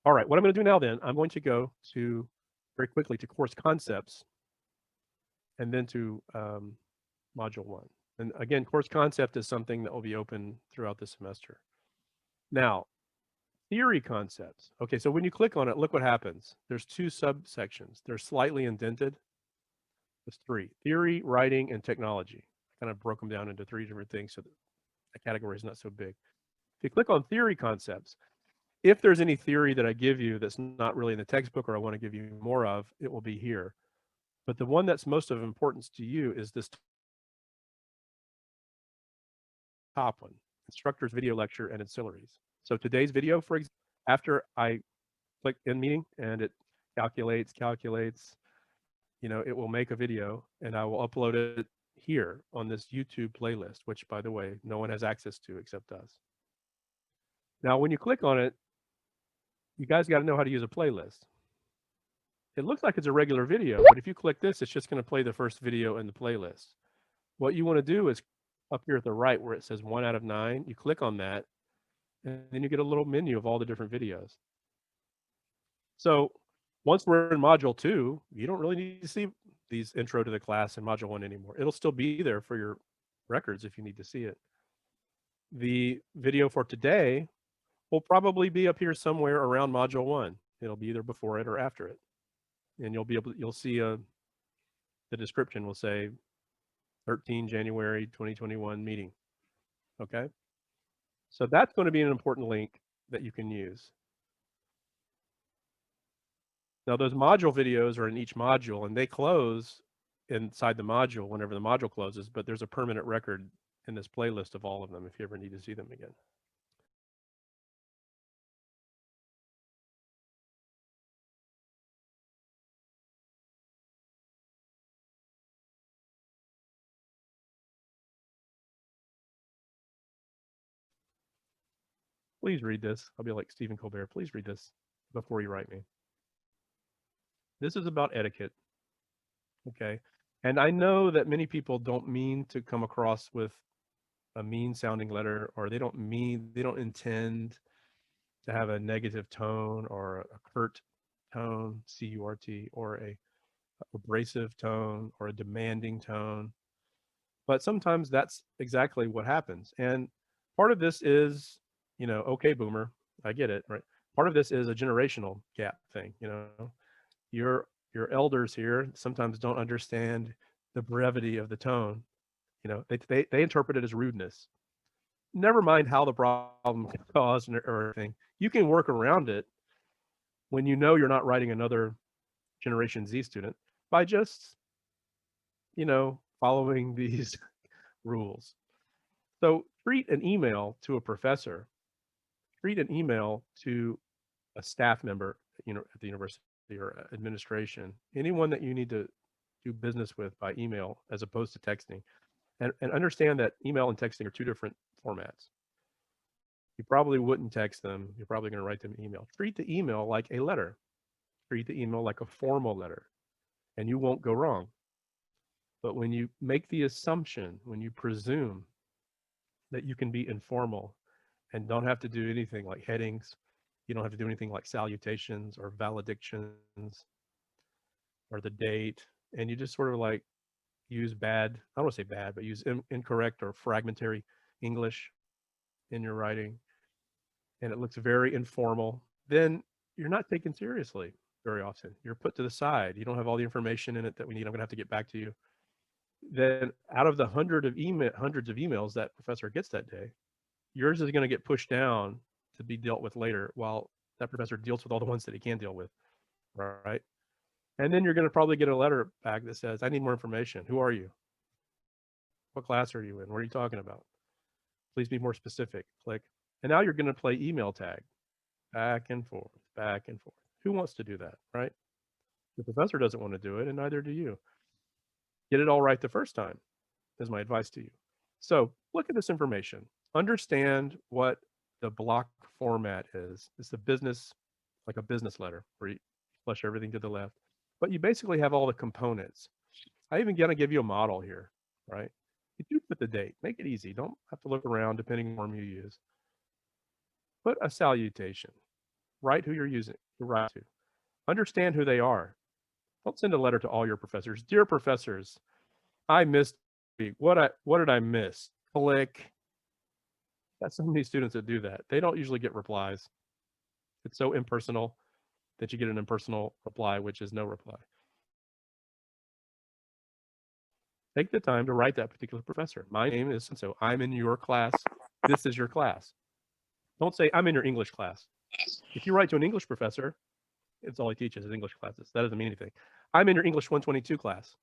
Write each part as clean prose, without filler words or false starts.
All right, what I'm going to do now then, I'm going to go to very quickly to course concepts and then to module one. And again, course concept is something that will be open throughout the semester. Now, theory concepts. Okay, so when you click on it, look what happens. There's two subsections. They're slightly indented. There's three: theory, writing, and technology. I kind of broke them down into three different things so that the category is not so big. If you click on theory concepts, if there's any theory that I give you that's not really in the textbook or I want to give you more of, it will be here. But the one that's most of importance to you is this top one: instructor's video lecture and ancillaries. So today's video, for example, after I click in meeting and it calculates, it will make a video and I will upload it here on this YouTube playlist, which by the way, no one has access to except us. Now, when you click on it, you guys got to know how to use a playlist. It looks like it's a regular video, but if you click this, it's just going to play the first video in the playlist. What you want to do is up here at the right where it says 1 out of 9, you click on that, and then you get a little menu of all the different videos. So once we're in module 2, you don't really need to see these intro to the class in module 1 anymore. It'll still be there for your records if you need to see it. The video for today will probably be up here somewhere around module 1. It'll be either before it or after it. And you'll see the description will say 13 January 2021 meeting. Okay? So that's going to be an important link that you can use. Now, those module videos are in each module, and they close inside the module whenever the module closes, but there's a permanent record in this playlist of all of them if you ever need to see them again. Please read this. I'll be like Stephen Colbert. Please read this before you write me. This is about etiquette. Okay. And I know that many people don't mean to come across with a mean sounding letter, or they don't intend to have a negative tone or a curt tone, C-U-R-T, or a abrasive tone or a demanding tone. But sometimes that's exactly what happens. And part of this is, okay, boomer, I get it, right? Part of this is a generational gap thing. Your elders here sometimes don't understand the brevity of the tone. They interpret it as rudeness. Never mind how the problem can cause or anything. You can work around it when you know you're not writing another Generation Z student by just, following these rules. So treat an email to a professor, treat an email to a staff member, at the university or administration, anyone that you need to do business with by email as opposed to texting. And understand that email and texting are two different formats. You probably wouldn't text them. You're probably going to write them an email. Treat the email like a letter. Treat the email like a formal letter, and you won't go wrong. But when you make the assumption, when you presume that you can be informal and don't have to do anything like headings, you don't have to do anything like salutations or valedictions or the date, and you just sort of like use bad, I don't want to say bad, but use incorrect or fragmentary English in your writing, and it looks very informal, then you're not taken seriously very often. You're put to the side. You don't have all the information in it that we need. I'm going to have to get back to you. Then out of the hundreds of emails that professor gets that day, yours is going to get pushed down to be dealt with later while that professor deals with all the ones that he can deal with, right? And then you're going to probably get a letter back that says, I need more information. Who are you? What class are you in? What are you talking about? Please be more specific. Click. And now you're going to play email tag back and forth, back and forth. Who wants to do that, right? The professor doesn't want to do it, and neither do you. Get it all right the first time, is my advice to you. So look at this information. Understand what the block format is. It's a business, like a business letter, where you flush everything to the left. But you basically have all the components. I even going to give you a model here, right? You do put the date. Make it easy. Don't have to look around depending on the form you use. Put a salutation. Write who you're write to. Understand who they are. Don't send a letter to all your professors. Dear professors, I missed what did I miss? Click. Got so many students that do that. They don't usually get replies. It's so impersonal that you get an impersonal reply, which is no reply. Take the time to write that particular professor. My name is so I'm in your class. This is your class. Don't say I'm in your English class. If you write to an English professor, it's all he teaches is English classes. That doesn't mean anything. I'm in your English 122 class.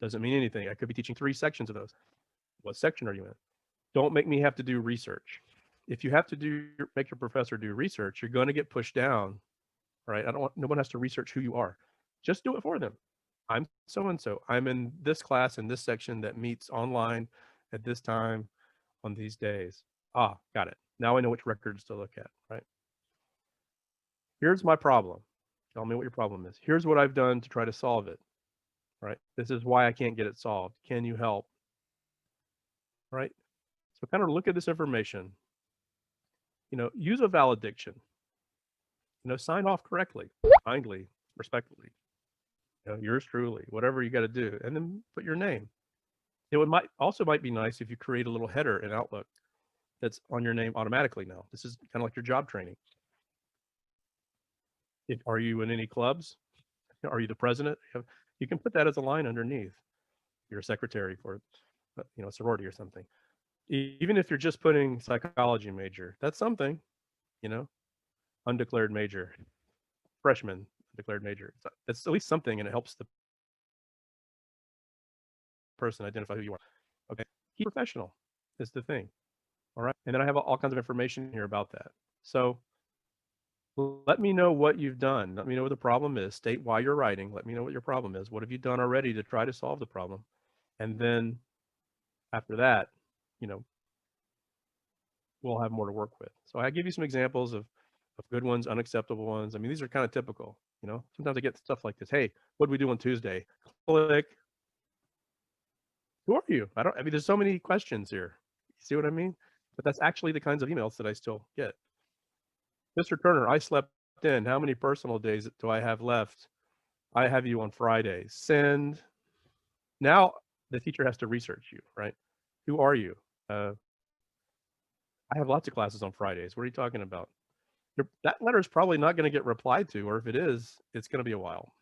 Doesn't mean anything. I could be teaching 3 sections of those. What section are you in? Don't make me have to do research. If you have to make your professor do research, you're going to get pushed down, right? No one has to research who you are. Just do it for them. I'm so-and-so. I'm in this class in this section that meets online at this time on these days. Ah, got it. Now I know which records to look at, right? Here's my problem. Tell me what your problem is. Here's what I've done to try to solve it, right? This is why I can't get it solved. Can you help? Right? So kind of look at this information. Use a valediction. Sign off correctly, kindly, respectfully. Yours truly, whatever you got to do, and then put your name. It might be nice if you create a little header in Outlook that's on your name automatically now. This is kind of like your job training. Are you in any clubs? Are you the president? You can put that as a line underneath. You're a secretary for, a sorority or something. Even if you're just putting psychology major, that's something, undeclared major, freshman, declared major. It's at least something, and it helps the person identify who you are. Okay, keep professional is the thing. All right, and then I have all kinds of information here about that. So let me know what you've done. Let me know what the problem is. State why you're writing. Let me know what your problem is. What have you done already to try to solve the problem? And then after that, we'll have more to work with. So I give you some examples of good ones, unacceptable ones. I mean, these are kind of typical. Sometimes I get stuff like this. Hey, what do we do on Tuesday? Click. Who are you? I mean, there's so many questions here. You see what I mean? But that's actually the kinds of emails that I still get. Mr. Turner, I slept in. How many personal days do I have left? I have you on Friday. Send. Now the teacher has to research you, right? Who are you? I have lots of classes on Fridays. What are you talking about? That letter is probably not going to get replied to, or if it is, it's going to be a while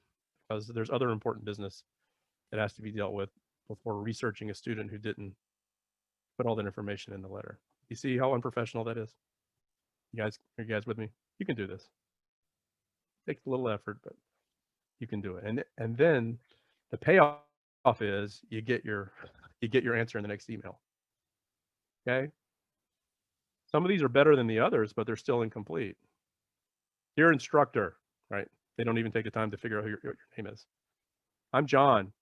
because there's other important business that has to be dealt with before researching a student who didn't put all that information in the letter. You see how unprofessional that is? Are you guys with me? You can do this. It takes a little effort, but you can do it. And then the payoff is you get your answer in the next email. Okay? Some of these are better than the others, but they're still incomplete. Dear instructor, right? They don't even take the time to figure out who your name is. I'm John.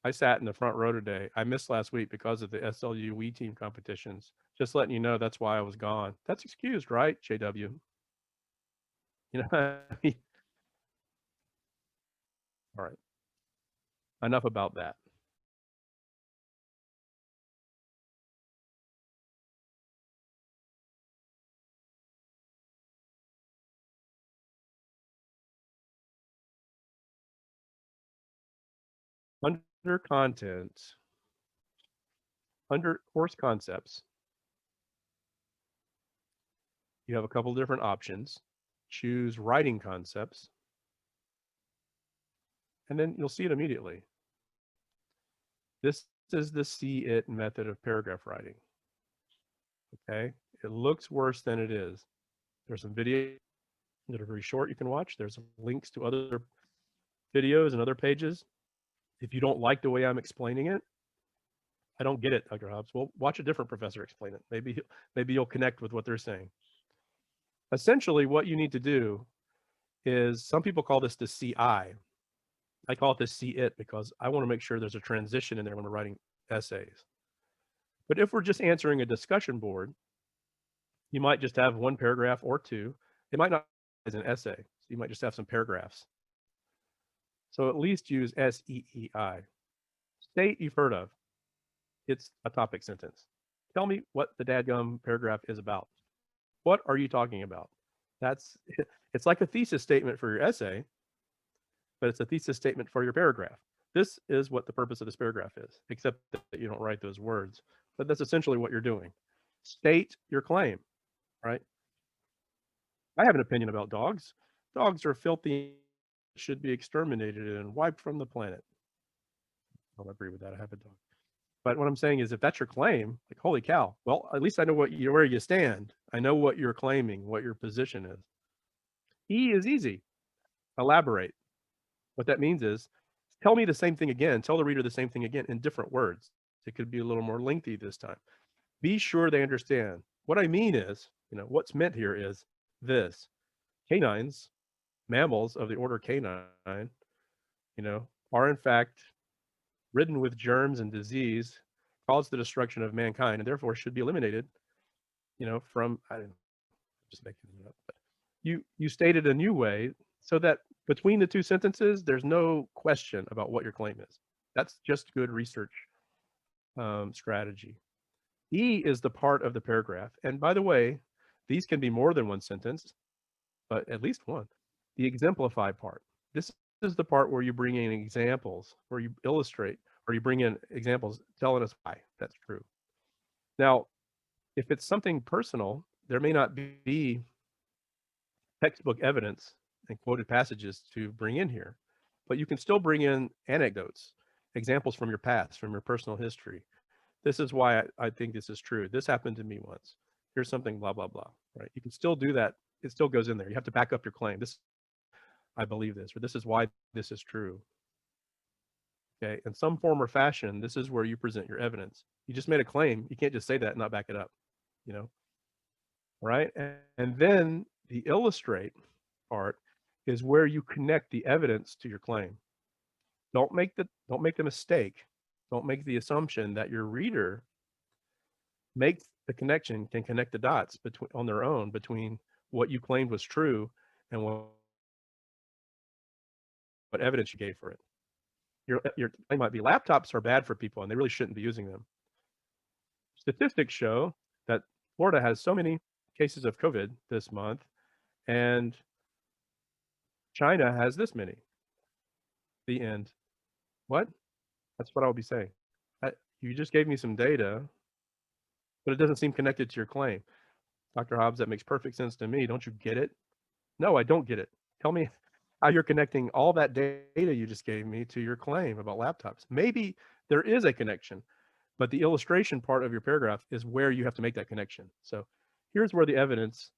I sat in the front row today. I missed last week because of the SLU Wii team competitions. Just letting you know that's why I was gone. That's excused, right, JW? All right. Enough about that. Under content, under course concepts, you have a couple different options. Choose writing concepts, and then you'll see it immediately. This is the see it method of paragraph writing. Okay, it looks worse than it is. There's some videos that are very short you can watch. There's links to other videos and other pages. If you don't like the way I'm explaining it, I don't get it, Dr. Hobbs. Well, watch a different professor explain it. Maybe you'll connect with what they're saying. Essentially, what you need to do is, some people call this the CI. I call it the see it because I want to make sure there's a transition in there when we're writing essays. But if we're just answering a discussion board, you might just have one paragraph or two. It might not as an essay. So you might just have some paragraphs. So at least use SEEI. State you've heard of. It's a topic sentence. Tell me what the dadgum paragraph is about. What are you talking about? That's it's like a thesis statement for your essay, but it's a thesis statement for your paragraph. This is what the purpose of this paragraph is, except that you don't write those words. But that's essentially what you're doing. State your claim, right? I have an opinion about dogs. Dogs are filthy, should be exterminated and wiped from the planet. I don't agree with that. I have a dog. But what I'm saying is, if that's your claim, like, holy cow, well, at least I know where you stand. I know what you're claiming, what your position is. E is easy. Elaborate. What that means is, tell me the same thing again. Tell the reader the same thing again in different words. It could be a little more lengthy this time. Be sure they understand. What I mean is, what's meant here is this: canines, mammals of the order canine, are in fact ridden with germs and disease, cause the destruction of mankind, and therefore should be eliminated. From I don't know, just making it up, but you stated a new way so that between the two sentences, there's no question about what your claim is. That's just good research strategy. E is the part of the paragraph, and by the way, these can be more than one sentence, but at least one. The exemplify part. This is the part where you bring in examples, where you illustrate, or you bring in examples telling us why that's true. Now, if it's something personal, there may not be textbook evidence and quoted passages to bring in here, but you can still bring in anecdotes, examples from your past, from your personal history. This is why I think this is true. This happened to me once. Here's something, blah, blah, blah, right? You can still do that. It still goes in there. You have to back up your claim. I believe this, or this is why this is true. Okay, in some form or fashion, this is where you present your evidence. You just made a claim. You can't just say that and not back it up, right? And then the illustrate part is where you connect the evidence to your claim. Don't make the mistake. Don't make the assumption that your reader makes the connection, can connect the dots on their own between what you claimed was true and what evidence you gave for it. Your claim might be laptops are bad for people and they really shouldn't be using them. Statistics show that Florida has so many cases of COVID this month, and China has this many. The end. What? That's what I'll be saying. You just gave me some data, but it doesn't seem connected to your claim. Dr. Hobbs, that makes perfect sense to me. Don't you get it? No, I don't get it. Tell me how you're connecting all that data you just gave me to your claim about laptops. Maybe there is a connection, but the illustration part of your paragraph is where you have to make that connection. So here's where the evidence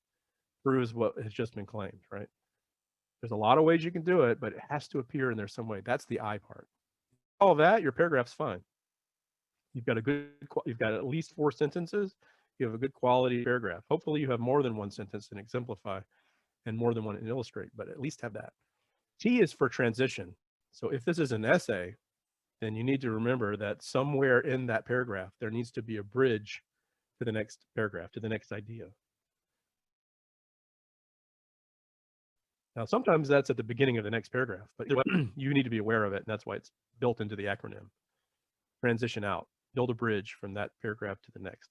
proves what has just been claimed, right? There's a lot of ways you can do it, but it has to appear in there some way. That's the I part. All of that, your paragraph's fine. You've got at least 4 sentences. You have a good quality paragraph. Hopefully you have more than one sentence in exemplify and more than one in illustrate, but at least have that. T is for transition. So if this is an essay, then you need to remember that somewhere in that paragraph, there needs to be a bridge to the next paragraph, to the next idea. Now, sometimes that's at the beginning of the next paragraph, but you need to be aware of it, and that's why it's built into the acronym. Transition out, build a bridge from that paragraph to the next.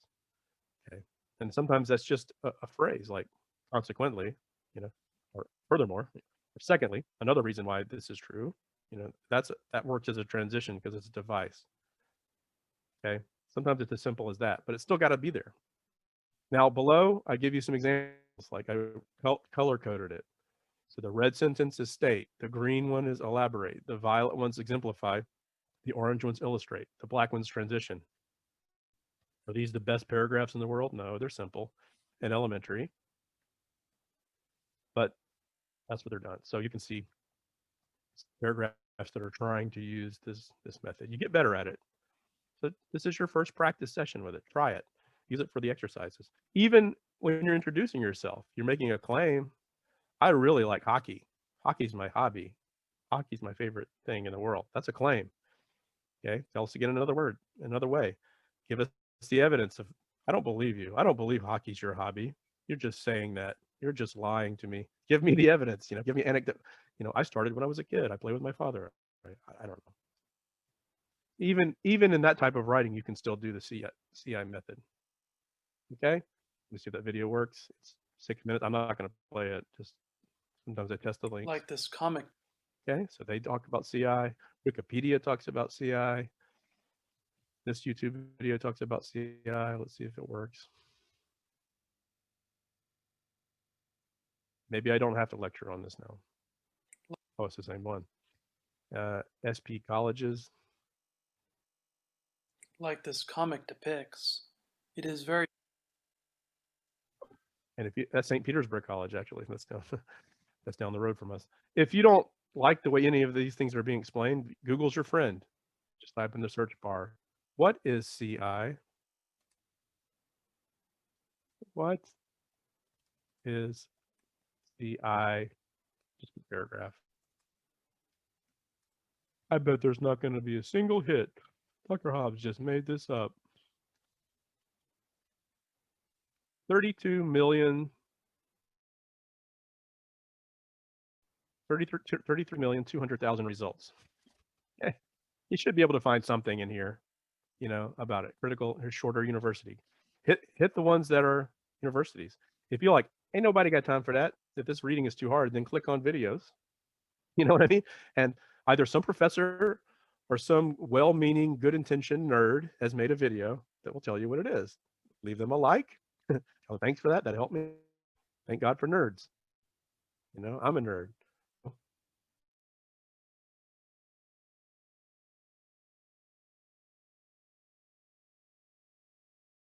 Okay, and sometimes that's just a phrase like consequently, or furthermore, or secondly, another reason why this is true, that works as a transition because it's a device. Okay, sometimes it's as simple as that, but it's still got to be there. Now below, I give you some examples, like I color coded it. So the red sentence is state, the green one is elaborate, the violet one's exemplify, the orange one's illustrate, the black one's transition. Are these the best paragraphs in the world? No, they're simple and elementary, but that's what they're done. So you can see paragraphs that are trying to use this method. You get better at it. So this is your first practice session with it. Try it. Use it for the exercises. Even when you're introducing yourself, you're making a claim. I really like hockey. Hockey's my hobby. Hockey's my favorite thing in the world. That's a claim. Okay, tell us again another word, another way. Give us the evidence of, I don't believe you. I don't believe hockey's your hobby. You're just saying that. You're just lying to me. Give me the evidence, give me anecdote. I started when I was a kid. I played with my father. Right? I don't know. Even in that type of writing, you can still do the CI method. Okay, let me see if that video works. 6 minutes. I'm not going to play it. Just sometimes I test the links. Like this comic. Okay, so they talk about CI. Wikipedia talks about CI. This YouTube video talks about CI. Let's see if it works. Maybe I don't have to lecture on this now. Oh, it's the same one. SP colleges. Like this comic depicts. It is very. And that's St. Petersburg College, actually. That's down the road from us. If you don't like the way any of these things are being explained, Google's your friend. Just type in the search bar. What is CI? What is CI? Just a paragraph. I bet there's not going to be a single hit. Tucker Hobbs just made this up. 32 million 33,200,000 results. You should be able to find something in here, about it. Critical or shorter university. Hit the ones that are universities. If you're like, ain't nobody got time for that. If this reading is too hard, then click on videos. You know what I mean? And either some professor or some well-meaning, good-intentioned nerd has made a video that will tell you what it is. Leave them a like. Oh, thanks for that. That helped me. Thank God for nerds. I'm a nerd.